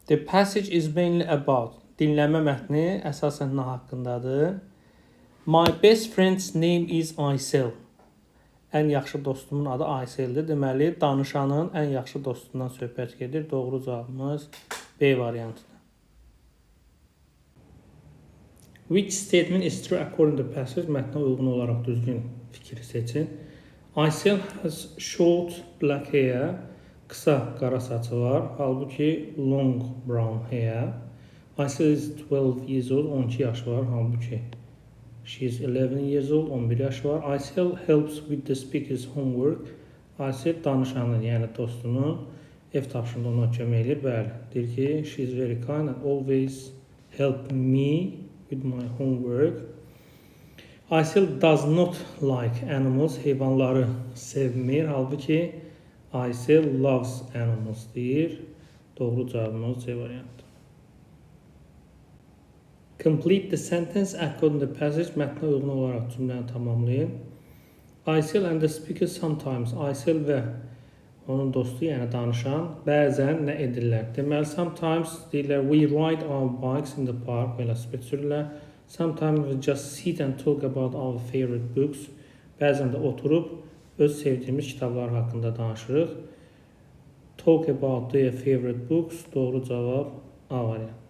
The passage is mainly about. Dinləmə mətni əsasən nə haqqındadır? My best friend's name is Aysel. Ən yaxşı dostumun adı Ayseldir. Deməli, danışanın ən yaxşı dostundan söhbət gedir. Doğru cavabımız B variantıdır. Which statement is true according to the passage? Mətnə uyğun olaraq düzgün fikri seçin. Aysel has short black hair. Kısa qara saçı var. Halbuki long brown hair. Aysel is 12 years old. 12 yaşı var. Halbuki she is 11 years old. 11 yaşı var. Aysel helps with the speaker's homework. Aysel danışanın, yəni dostunu ev tapşırığında ona kömək edir. Bəli. Deyir ki, she is very kind and always help me with my homework. Aysel does not like animals. Heyvanları sevmir. Halbuki Aysel loves animals deyir. Doğru cavabımız C variantı. Complete the sentence according to the passage. Mətnə uyğun olaraq cümləni tamamlayın. Aysel and the speaker sometimes. Aysel və onun dostu, yəni danışan, bəzən nə edirlər? Deməli, sometimes deyirlər, we ride our bikes in the park. Velosiped sürürlər. Sometimes we just sit and talk about our favorite books. Bəzən də oturub öz sevdiyimiz kitablar haqqında danışırıq. Talk about their favorite books. Doğru cavab A variantı.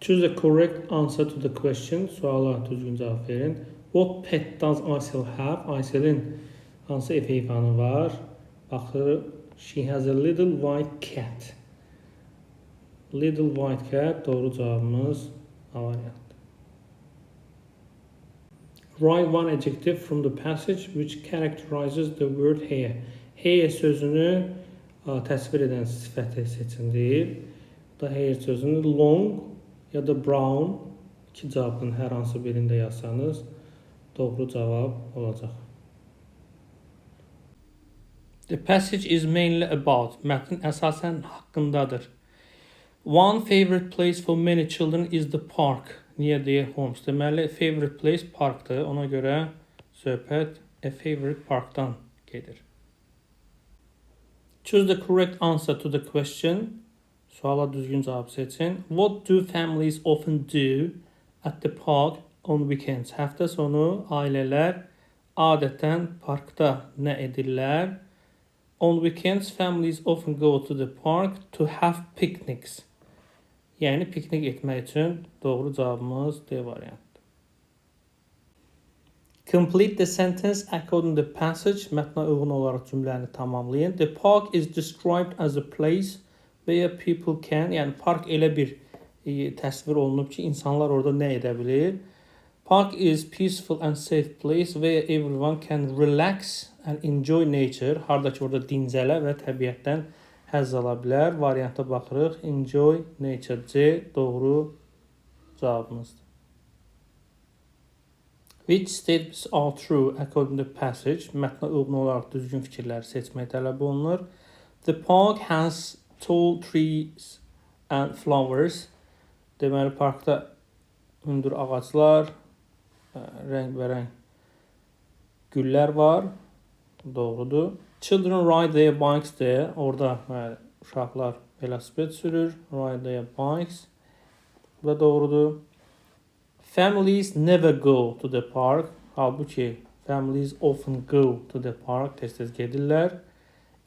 Choose the correct answer to the question. Suala düzgün cavab verin. What pet does Aysel have? Ayselin hansı ev heyvanı var? Baxır, she has a little white cat. Little white cat. Doğru cavabımız A variantı. Write one adjective from the passage which characterizes the word hair. Hair sözünü təsvir edən sifəti seçin deyir. Da hair sözünü long ya da brown iki cavabın hər hansı birində yazsanız doğru cavab olacaq. The passage is mainly about. Mətn əsasən haqqındadır. One favorite place for many children is the park near their homes. Deməli, favorite place parkdır. Ona görə söhbət a favorite parkdan gedir. Choose the correct answer to the question. Suala düzgün cavab seçin. What do families often do at the park on weekends? Həftə sonu ailələr adətən parkda nə edirlər? On weekends, families often go to the park to have picnics. Yəni piknik etmək üçün doğru cavabımız D variantı. Complete the sentence according to the passage. Mətnə uyğun olaraq cümləni tamamlayın. The park is described as a place where people can, yəni park elə bir təsvir olunub ki, insanlar orada nə edə bilir? Park is peaceful and safe place where everyone can relax and enjoy nature. Harda ki, orada dincələ və təbiətdən həzz ala bilər. Varianta baxırıq. Enjoy nature. C doğru cavabımızdır. Which statements are true according to the passage? Mətnə uyğun olaraq düzgün fikirləri seçmək tələb olunur. The park has tall trees and flowers. Deməli, parkda hündür ağaclar, rəngbərəng güllər var. Doğrudur. Children ride their bikes there. Orada uşaqlar velosiped sürür. Ride their bikes. Bu da doğrudur. Families never go to the park. Halbuki families often go to the park. Tez-tez gedirlər.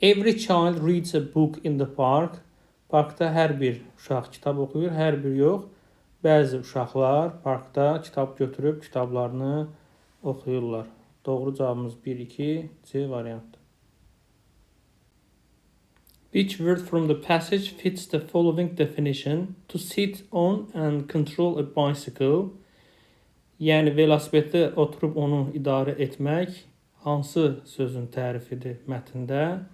Every child reads a book in the park. Parkda hər bir uşaq kitab oxuyur, hər bir yox. Bəzi uşaqlar parkda kitab götürüb kitablarını oxuyurlar. Doğru cavabımız 1-2 C variantı. Which word from the passage fits the following definition? To sit on and control a bicycle. Yəni velosipeddə oturub onu idarə etmək hansı sözün tərifidir mətndə?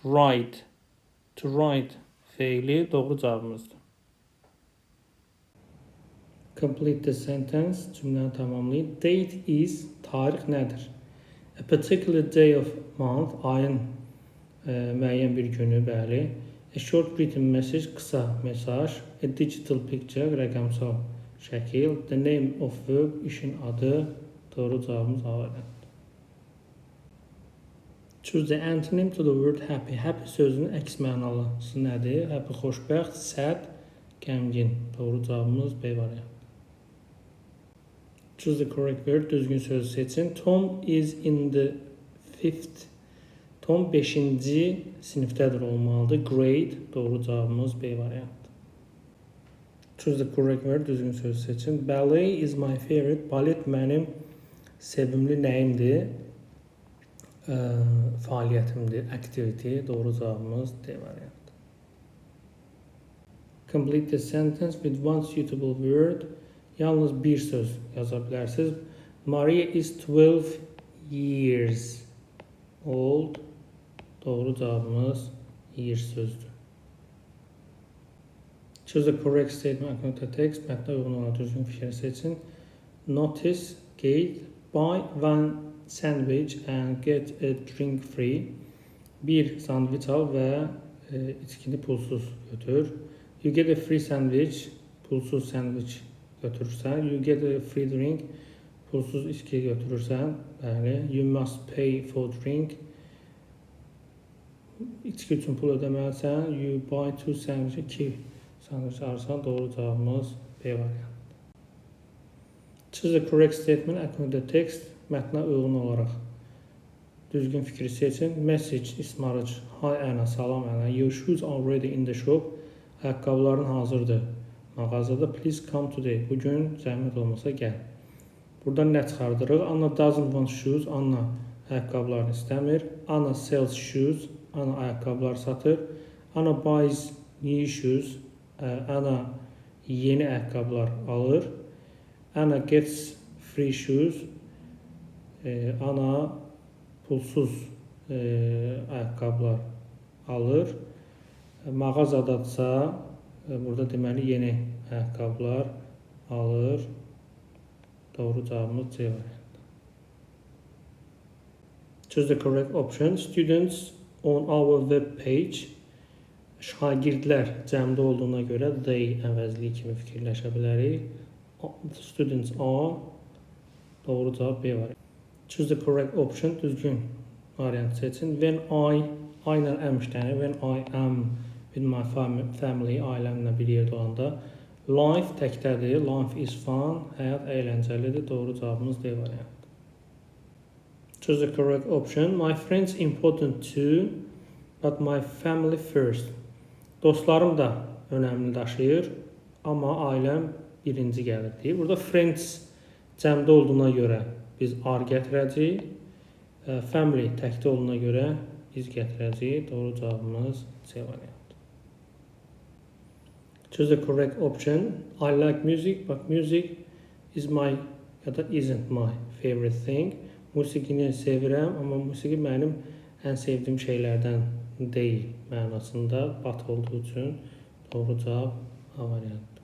Ride. To ride feili doğru cavabımızdır. Complete the sentence. Cümləni tamamlayın. Date is, tarix nədir? A particular day of month, ayın müəyyən bir günü, bəli. A short written message, qısa mesaj. A digital picture, rəqəmsal şəkil. The name of verb, işin adı. Doğru cavabımız A variantı. Choose the antonym to the word happy. Happy sözünün əks mənalısı nədir? Happy xoşbəxt, sad, qəmgin. Doğru cavabımız B variantı. Choose the correct word. Düzgün sözü seçin. Tom is in the 5th. Tom 5-ci sinifdədir olmalıdır. Grade. Doğru cavabımız B variantı. Choose the correct word. Düzgün sözü seçin. Ballet is my favorite. Balet mənim sevimli nəyimdir? Fəaliyyətimdir. Activity. Doğru cavabımız D variantı. Complete the sentence with one suitable word. Yalnız bir söz yaza bilərsiniz. Maria is 12 years old. Doğru cavabımız years sözdür. Choose the correct statement according to text. Mətnə uyğun olan düzgün fikri seçin. Notice, qeyd, buy one sandwich and get a drink free. Bir sandviç al və içkini pulsuz götür. You get a free sandwich, pulsuz sandviç götürürsən. You get a free drink, pulsuz içki götürürsən. Bəli. You must pay for drink. İçki üçün pul ödəməlisən. You buy two sandwich, 2 sandviç alırsan. Doğru cavabımız B variantı. Choose the correct statement according to text. Mətnə uyğun olaraq düzgün fikri seçin. Message, ismarıc. Hi Anna, salam Anna. Your shoes are ready in the shop. Ayaqqabıların hazırdır mağazada. Please come today. Bugün zəhmət olmasa gəl. Buradan nə çıxardırıq? Anna doesn't want shoes. Anna ayaqqabılarını istəmir. Anna sells shoes. Anna ayaqqabılar satır. Anna buys new shoes. Anna yeni ayaqqabılar alır. Anna gets free shoes. Anna pulsuz ayaqqabılar alır. Mağazadadsa burada deməli yeni ayaqqabılar alır. Doğru cavabımız C variantı. Choose the correct option. Students on our web page. Şagirdlər cəmdə olduğuna görə they əvəzliyi kimi fikirləşə bilərik. Students are. Doğru cavab B variantı. Choose the correct option. Düzgün variant seçin. When I ilə əmişlənir. When I am with my family, ailəmlə bir yerdə olanda. Life təkdədir. Life is fun. Həyat əyləncəlidir. Doğru cavabımız D variantı. Choose the correct option. My friends important too, but my family first. Dostlarım da önəmli daşıyır, amma ailəm birinci gəlir deyir. Burada friends cəmdə olduğuna görə biz are gətirəcəyik. Family təkdə olduğuna görə biz gətirəcəyik. Doğru cavabımız C variantı. Choose the correct option. I like music, but music is my ya da isn't my favorite thing. Musiqini sevirəm, amma musiqi mənim ən sevdiyim şeylərdən deyil mənasında but olduğu üçün doğru cavab A variantı.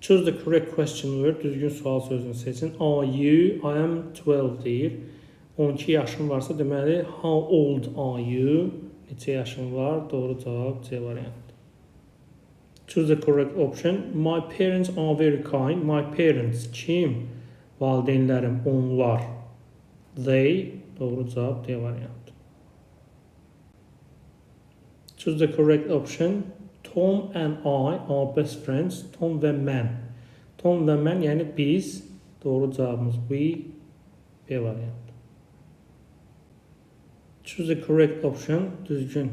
Choose the correct question word. Düzgün sual sözünü seçin. Are you? I am 12 deyir. 12 yaşın varsa deməli how old are you? Neçə yaşın var? Doğru cavab C variantı. Choose the correct option. My parents are very kind. My parents kim? Valideynlərim onlar. They. Doğru cavab D variantı. Choose the correct option. Tom and I are best friends. Tom və mən. Tom və mən yəni biz. Doğru cavabımız we. B variantı. Choose the correct option. Düzgün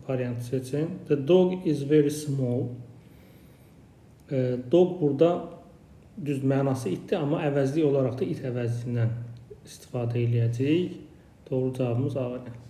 variant seçin. The dog is very small. Dog burada düz mənası itdir, amma əvəzlik olaraq da it əvəzliyindən istifadə edəcəyik. Doğru cavabımız A variantı.